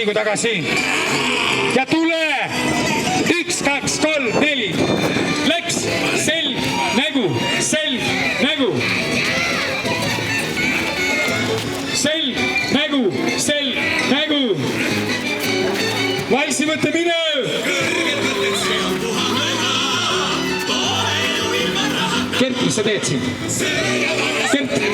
liigu tagasi ja tule. 1, 2, 3, 4. Läks selg, nägu, selg, nägu. Selg, nägu, selg, nägu. Valsi mõte minev. Kert, mis sa teed siin? Kert.